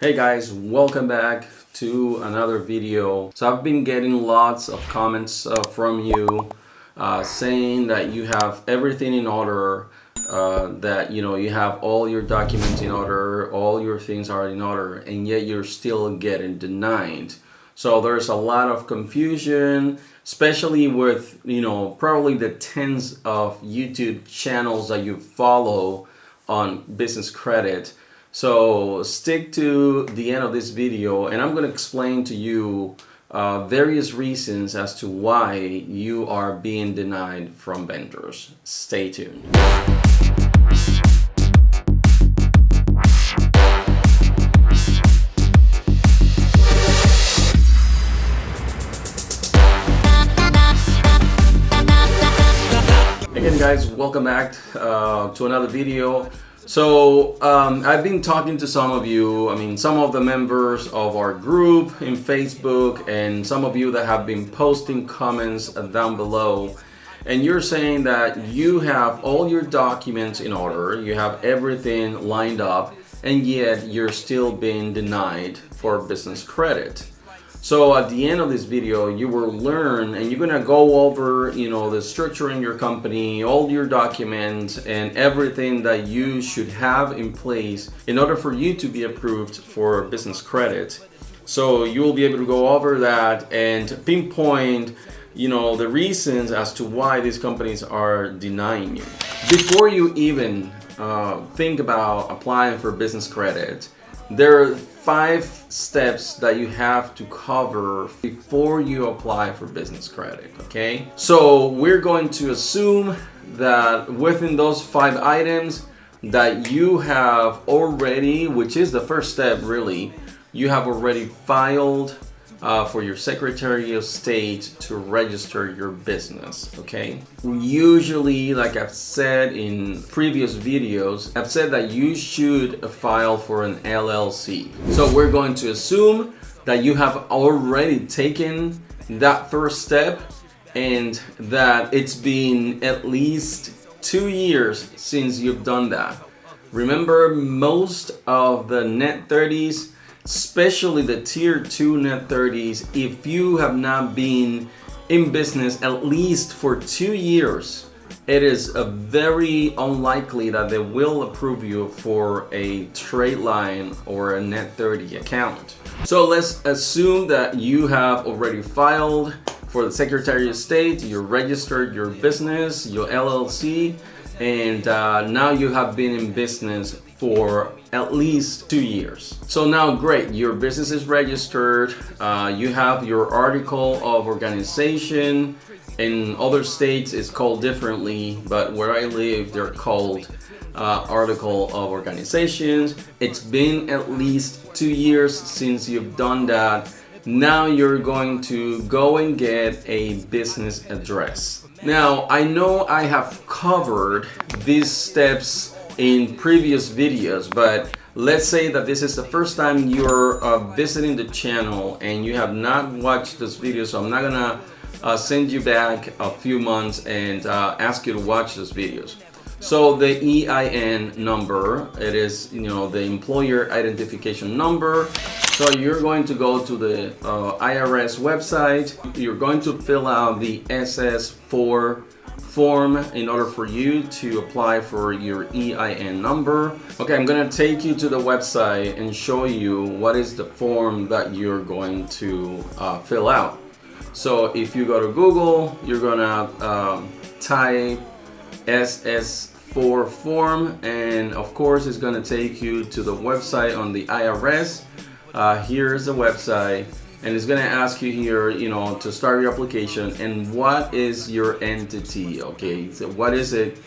Hey guys, welcome back to another video. So I've been getting lots of comments from you saying that you have everything in order, that you have all your documents in order, all your things are in order, and yet you're still getting denied. So there's a lot of confusion, especially with probably the tens of YouTube channels that you follow on business credit. So stick to the end of this video and I'm going to explain to you various reasons as to why you are being denied from vendors. Stay tuned. Again guys, welcome back to another video. So I've been talking to some of you, some of the members of our group in Facebook and some of you that have been posting comments down below, and you're saying that you have all your documents in order, you have everything lined up, and yet you're still being denied for business credit. So at the end of this video, you will learn and you're gonna go over, the structure in your company, all your documents and everything that you should have in place in order for you to be approved for business credit. So you will be able to go over that and pinpoint, the reasons as to why these companies are denying you. Before you even think about applying for business credit, there are 5 steps that you have to cover before you apply for business credit, okay? So we're going to assume that within those 5 items that you have already, which is the first step really, you have already filed for your Secretary of State to register your business, okay? Usually, like I've said in previous videos, I've said that you should file for an LLC. So we're going to assume that you have already taken that first step and that it's been at least 2 years since you've done that. Remember, most of the net 30s, especially the tier 2 net 30s, if you have not been in business at least for 2 years, it is very unlikely that they will approve you for a Tradeline or a net 30 account. So let's assume that you have already filed for the Secretary of State, you registered your business, your LLC, and now you have been in business for at least 2 years. So now great, your business is registered, you have your article of organization. In other states it's called differently, but where I live they're called article of organizations. It's been at least 2 years since you've done that. Now you're going to go and get a business address. Now I know I have covered these steps in previous videos, but let's say that this is the first time you're visiting the channel and you have not watched this video, so I'm not gonna send you back a few months and ask you to watch those videos. So the EIN number, it is the employer identification number. So you're going to go to the IRS website, you're going to fill out the SS4 form in order for you to apply for your EIN number. Okay, I'm gonna take you to the website and show you what is the form that you're going to fill out. So if you go to Google, you're gonna type SS4 form, and of course it's gonna take you to the website on the IRS. Here's the website, and it's gonna ask you here, to start your application and what is your entity, okay? So what is it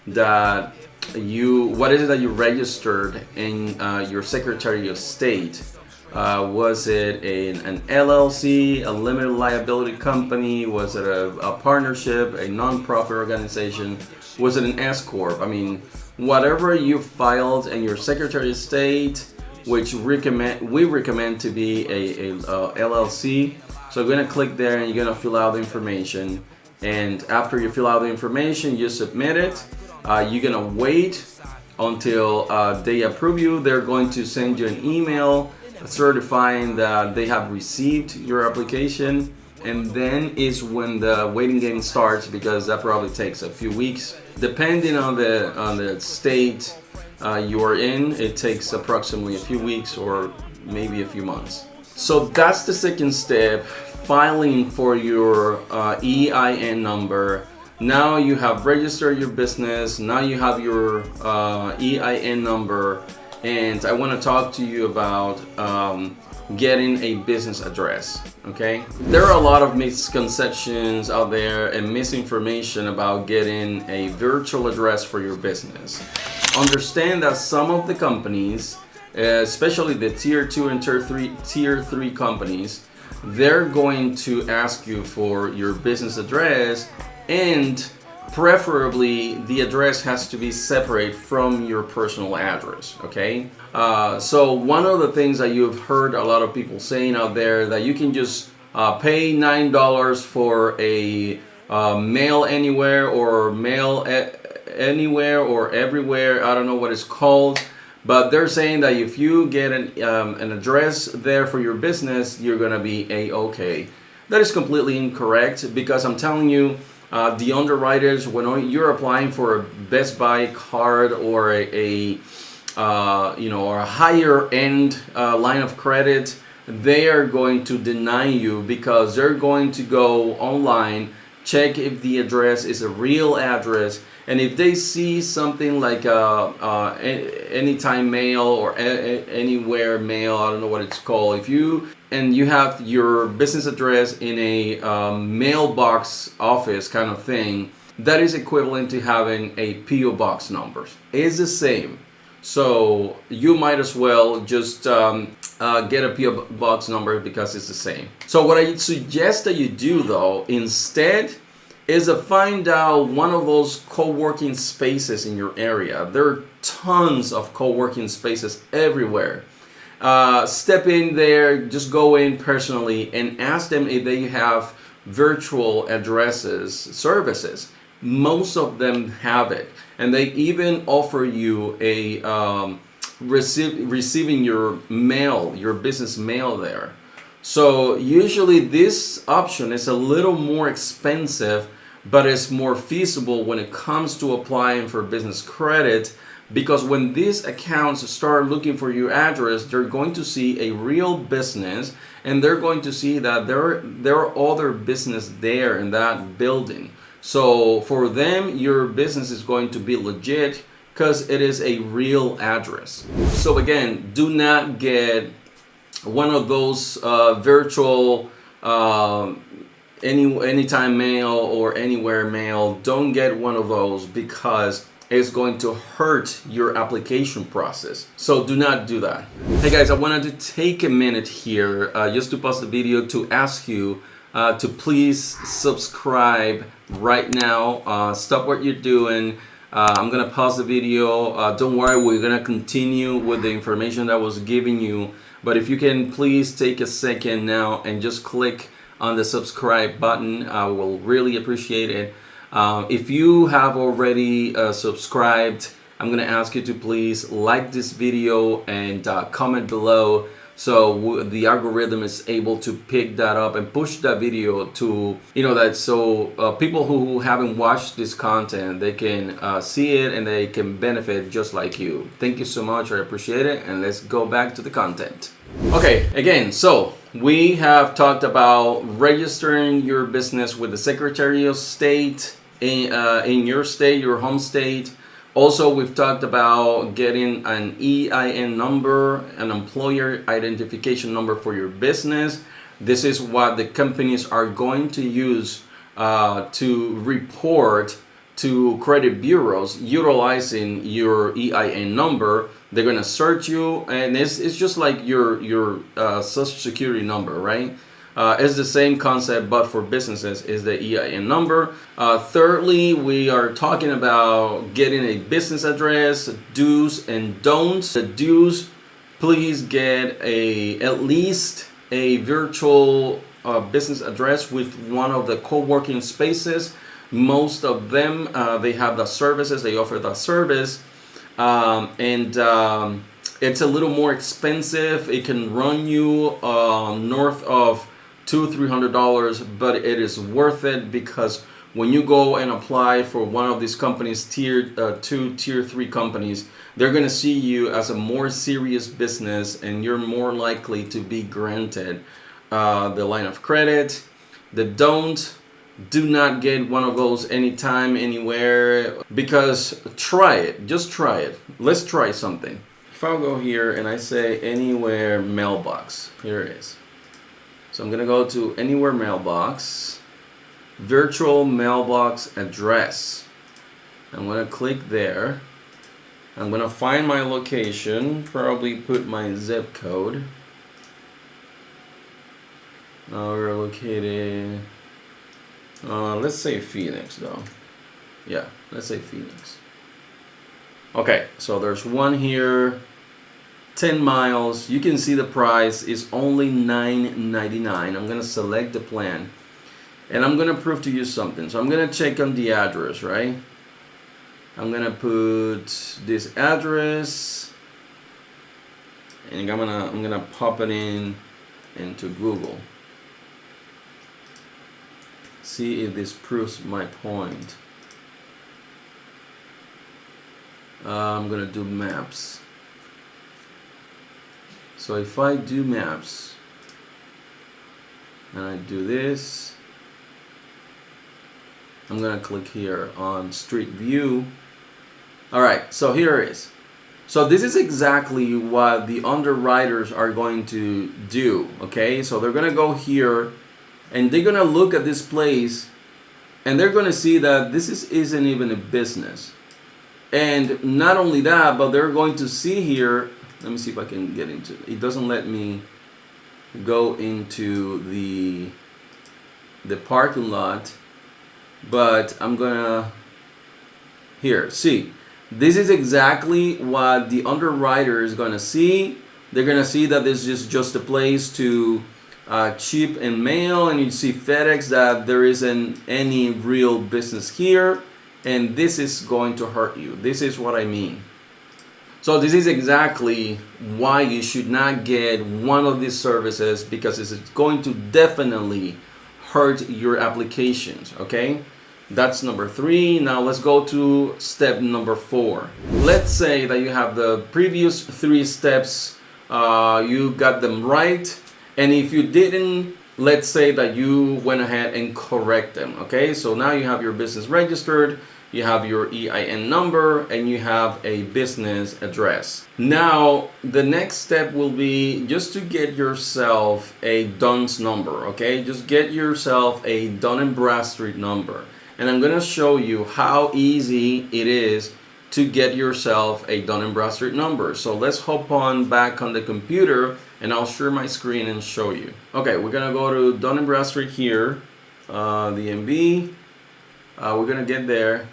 that you registered in your Secretary of State? Was it an LLC, a limited liability company? Was it a partnership, a non-profit organization? Was it an S Corp? Whatever you filed in your Secretary of State, which we recommend to be a LLC. So you're gonna click there and you're gonna fill out the information, and after you fill out the information you submit it. You're gonna wait until they approve you. They're going to send you an email certifying that they have received your application, and then is when the waiting game starts, because that probably takes a few weeks depending on the state you are in. It takes approximately a few weeks or maybe a few months. So that's the second step, filing for your EIN number. Now you have registered your business, now you have your EIN number, and I want to talk to you about getting a business address. Okay, there are a lot of misconceptions out there and misinformation about getting a virtual address for your business. Understand that some of the companies, especially the tier 2 and tier 3 companies, they're going to ask you for your business address, and preferably the address has to be separate from your personal address. Okay, so one of the things that you've heard a lot of people saying out there, that you can just pay $9 for a mail anywhere, or mail anywhere or everywhere. I don't know what it's called, but they're saying that if you get an address there for your business, you're gonna be a-okay. That is completely incorrect, because I'm telling you, the underwriters, when you're applying for a Best Buy card or a higher end line of credit, they are going to deny you, because they're going to go online, check if the address is a real address, and if they see something like anytime mail or anywhere mail, I don't know what it's called, if you have your business address in a mailbox office kind of thing, that is equivalent to having a PO box number. It's the same. So you might as well just get a PO box number, because it's the same. So what I suggest that you do, though, instead, is to find out one of those co-working spaces in your area. There are tons of co-working spaces everywhere. Step in there, just go in personally and ask them if they have virtual addresses services. Most of them have it, and they even offer you a receiving your mail, your business mail there. So usually this option is a little more expensive, but it's more feasible when it comes to applying for business credit, because when these accounts start looking for your address, they're going to see a real business, and they're going to see that there are other business there in that building. So for them, your business is going to be legit, because it is a real address. So again, do not get one of those virtual anytime mail or anywhere mail. Don't get one of those, because it's going to hurt your application process. So do not do that. Hey guys, I wanted to take a minute here just to pause the video to ask you to please subscribe right now. Stop what you're doing. I'm gonna pause the video. Don't worry, we're gonna continue with the information that I was giving you. But if you can please take a second now and just click on the subscribe button, I will really appreciate it. If you have already subscribed, I'm gonna ask you to please like this video and comment below, so the algorithm is able to pick that up and push that video to, people who haven't watched this content, they can see it and they can benefit just like you. Thank you so much, I appreciate it, and let's go back to the content. Okay, again, so we have talked about registering your business with the Secretary of State in your state, your home state. Also, we've talked about getting an EIN number, an employer identification number for your business. This is what the companies are going to use to report to credit bureaus utilizing your EIN number. They're gonna search you, and it's just like your social security number, right? It's the same concept, but for businesses is the EIN number. Thirdly, we are talking about getting a business address, do's and don'ts. The do's, please get at least a virtual business address with one of the co-working spaces. Most of them, they have the services, they offer the service. It's a little more expensive. It can run you north of $200-300, but it is worth it, because when you go and apply for one of these companies, tier 2, tier 3 companies, they're going to see you as a more serious business, and you're more likely to be granted the line of credit. Do not get one of those anytime, anywhere, because try it. Just try it. Let's try something. If I'll go here and I say anywhere mailbox, here it is. So I'm going to go to anywhere mailbox, virtual mailbox address. I'm going to click there. I'm going to find my location, probably put my zip code. Now we're located, let's say Phoenix though. Yeah, let's say Phoenix. Okay, so there's one here, 10 miles. You can see the price is only $9.99. I'm gonna select the plan, and I'm gonna prove to you something. So I'm gonna check on the address, right? I'm gonna put this address, and I'm gonna pop it into Google. See if this proves my point. I'm gonna do maps. So if I do maps and I do this, I'm gonna click here on Street View. Alright, so here it is. So this is exactly what the underwriters are going to do. Okay, so they're gonna go here and they're gonna look at this place, and they're gonna see that this isn't even a business. And not only that, but they're going to see here, let me see if I can get into it. It doesn't let me go into the parking lot, but I'm gonna, here, see. This is exactly what the underwriter is gonna see. They're gonna see that this is just a place to cheap and mail, and you see FedEx, that there isn't any real business here, and this is going to hurt you. This is what I mean. So this is exactly why you should not get one of these services, because it's going to definitely hurt your applications. Okay, that's number 3. Now let's go to step number 4. Let's say that you have the previous 3 steps, you got them right. And if you didn't, let's say that you went ahead and correct them, okay? So now you have your business registered, you have your EIN number, and you have a business address. Now, the next step will be just to get yourself a DUNS number, okay? Just get yourself a Dun & Bradstreet number. And I'm gonna show you how easy it is to get yourself a Dun & Bradstreet number. So let's hop on back on the computer, and I'll share my screen and show you. Okay, we're gonna go to Dun & Bradstreet here, DMB. We're gonna get there.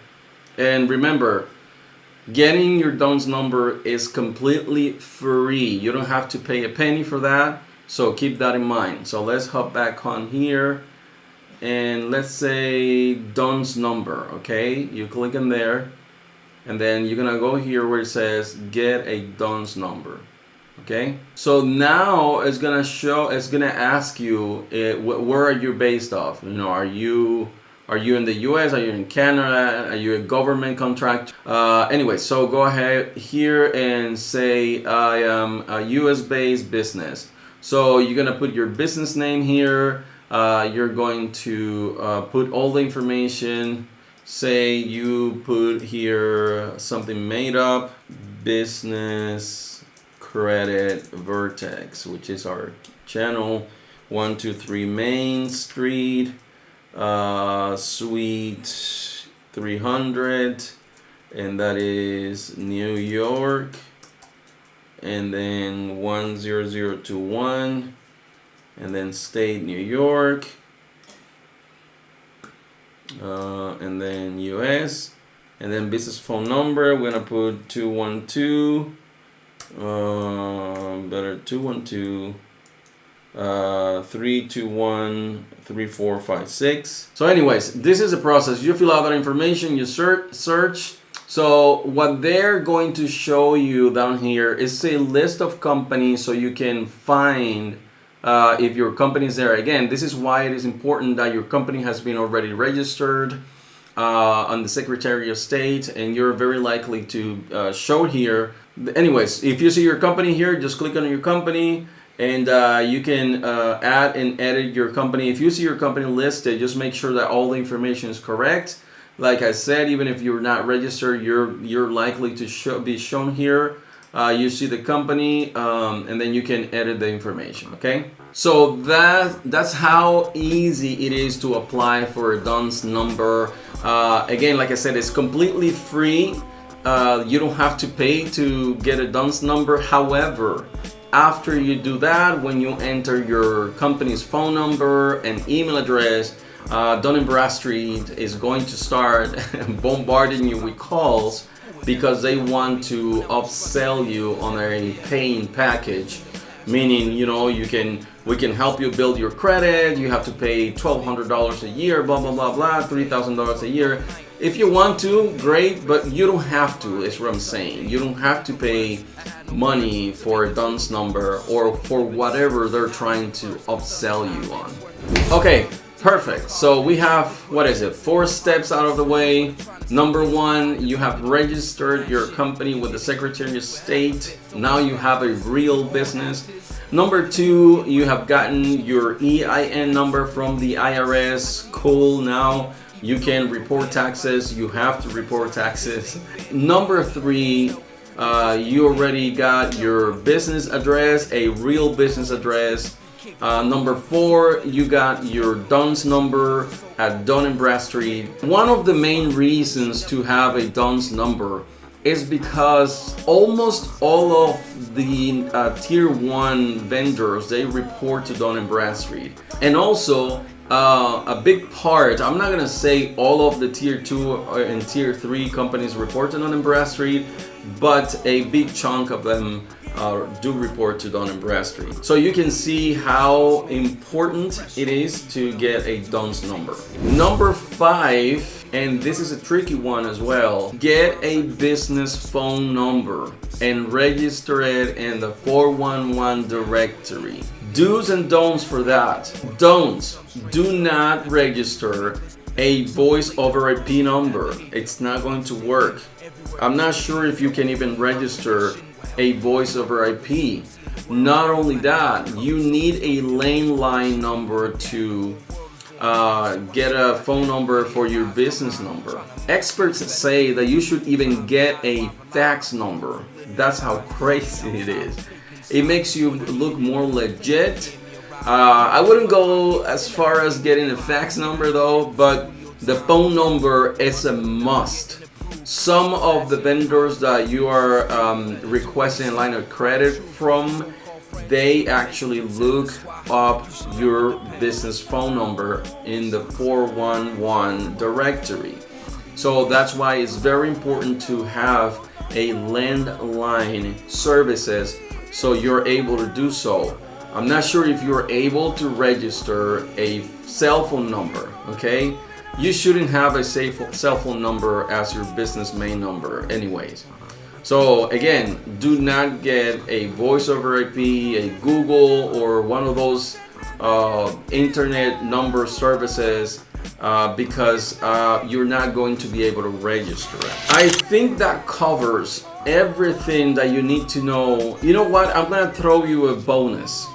And remember, getting your DUNS number is completely free. You don't have to pay a penny for that, so keep that in mind. So let's hop back on here, and let's say DUNS number, okay? You click in there, and then you're gonna go here where it says get a DUNS number. Okay, so now it's gonna ask you where are you based off. You know, are you in the US? Are you in Canada? Are you a government contract? Anyway, so go ahead here and say I am a US based business. So you're gonna put your business name here. You're going to put all the information. Say you put here something made up, business credit Vertex, which is our channel, 123 Main Street, Suite 300, and that is New York, and then 10021, and then state New York, and then US, and then business phone number. We're gonna put 212. Better 212 321 3456. So anyways, this is the process. You fill out that information, you search, So what they're going to show you down here is a list of companies so you can find if your company is there. Again, this is why it is important that your company has been already registered on the Secretary of State, and you're very likely to show here. Anyways, if you see your company here, just click on your company, and you can add and edit your company. If you see your company listed, just make sure that all the information is correct. Like I said, even if you're not registered, you're likely to be shown here. You see the company, and then you can edit the information. Okay, so that's how easy it is to apply for a DUNS number. Again, like I said, it's completely free. You don't have to pay to get a DUNS number. However, after you do that, when you enter your company's phone number and email address, Dun & Bradstreet is going to start bombarding you with calls because they want to upsell you on a paying package, meaning, you know, we can help you build your credit. You have to pay $1,200 a year, blah blah blah blah, $3,000 a year. If you want to, great, but you don't have to, is what I'm saying. You don't have to pay money for a DUNS number or for whatever they're trying to upsell you on. Okay, perfect. So we have, 4 steps out of the way. Number 1, you have registered your company with the Secretary of State. Now you have a real business. Number 2, you have gotten your EIN number from the IRS. Cool, now you can report taxes. You have to report taxes. Number 3, you already got your business address, a real business address. Number 4, you got your DUNS number at Dun & Bradstreet. One of the main reasons to have a DUNS number is because almost all of the tier 1 vendors, they report to Dun & Bradstreet. And also a big part, I'm not gonna say all of the tier 2 and tier 3 companies report to Dun & Bradstreet, but a big chunk of them do report to Dun & Bradstreet. So you can see how important it is to get a DUNS number. Number 5, and this is a tricky one as well, get a business phone number and register it in the 411 directory. Do's and don'ts for that. Don'ts: do not register a voice over IP number. It's not going to work. I'm not sure if you can even register a voice over IP. Not only that, you need a landline number to get a phone number for your business number. Experts say that you should even get a fax number. That's how crazy it is. It makes you look more legit. I wouldn't go as far as getting a fax number though, but the phone number is a must. Some of the vendors that you are requesting a line of credit from, they actually look up your business phone number in the 411 directory. So that's why it's very important to have a landline services so you're able to do so. I'm not sure if you're able to register a cell phone number, okay? You shouldn't have a cell phone number as your business main number anyways. So again, do not get a voice over IP, a Google, or one of those internet number services because you're not going to be able to register it. I think that covers everything that you need to know. You know what? I'm gonna throw you a bonus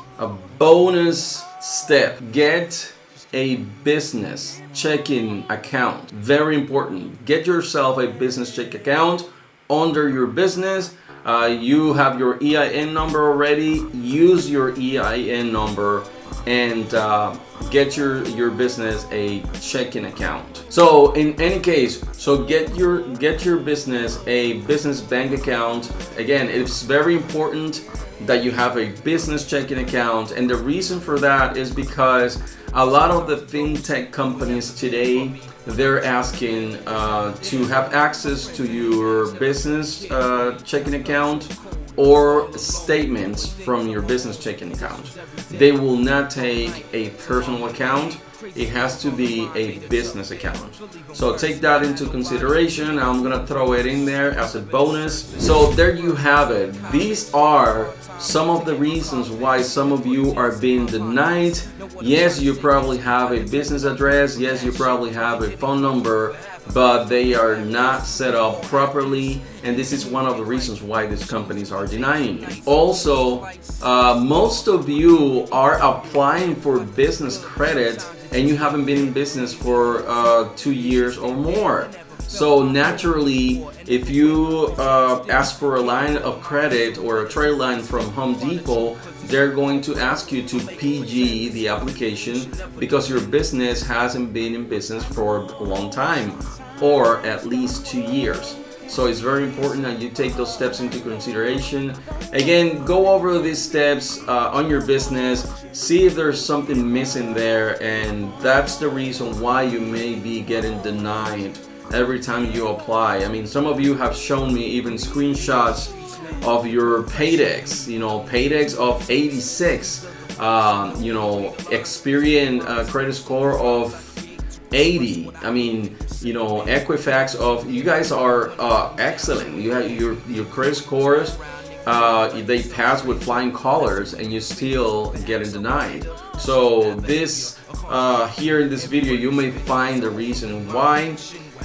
step. Get a business checking account. Very important. Get yourself a business check account under your business. You have your EIN number already. Use your EIN number and get your business a checking account. So in any case, so get your business a business bank account. Again, it's very important that you have a business checking account, and the reason for that is because a lot of the fintech companies today, they're asking to have access to your business checking account or statements from your business checking account. They will not take a personal account. It has to be a business account. So take that into consideration. I'm gonna throw it in there as a bonus. So there you have it. These are some of the reasons why some of you are being denied. Yes, you probably have a business address. Yes, you probably have a phone number, but they are not set up properly, and this is one of the reasons why these companies are denying you. Also, most of you are applying for business credit and you haven't been in business for 2 years or more. So naturally, if you ask for a line of credit or a trade line from Home Depot, they're going to ask you to PG the application because your business hasn't been in business for a long time, or at least 2 years. So it's very important that you take those steps into consideration. Again, go over these steps on your business, see if there's something missing there, and that's the reason why you may be getting denied every time you apply. I mean, some of you have shown me even screenshots of your paydex, paydex of 86, Experian credit score of 80. I mean, Equifax of, you guys are excellent. You have your credit scores, they pass with flying colors, and you still getting denied. So this here in this video, you may find the reason why.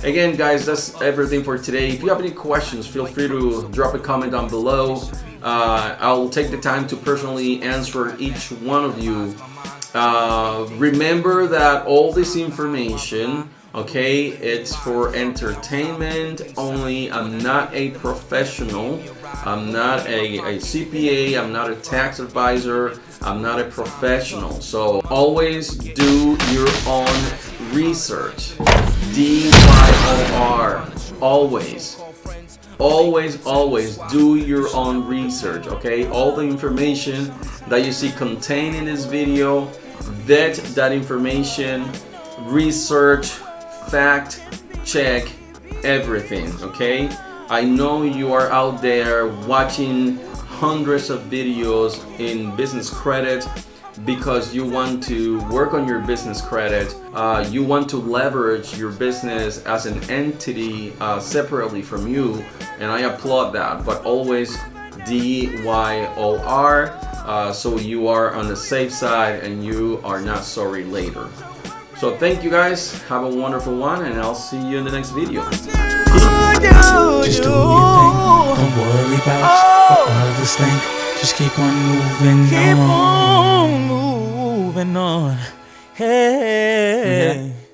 Again, guys, that's everything for today. If you have any questions, feel free to drop a comment down below. I'll take the time to personally answer each one of you. Remember that all this information, okay, it's for entertainment only. I'm not a professional. I'm not a CPA. I'm not a tax advisor. I'm not a professional. So always do your own research. DYOR. Always. Always do your own research, okay? All the information that you see contained in this video, vet that information, research, fact check everything, okay? I know you are out there watching hundreds of videos in business credit because you want to work on your business credit. You want to leverage your business as an entity separately from you, and I applaud that, but always DYOR, so you are on the safe side and you are not sorry later. So thank you guys, have a wonderful one, and I'll see you in the next video. Just do your thing, don't worry about what others think. Just keep on moving on. Hey. Yeah.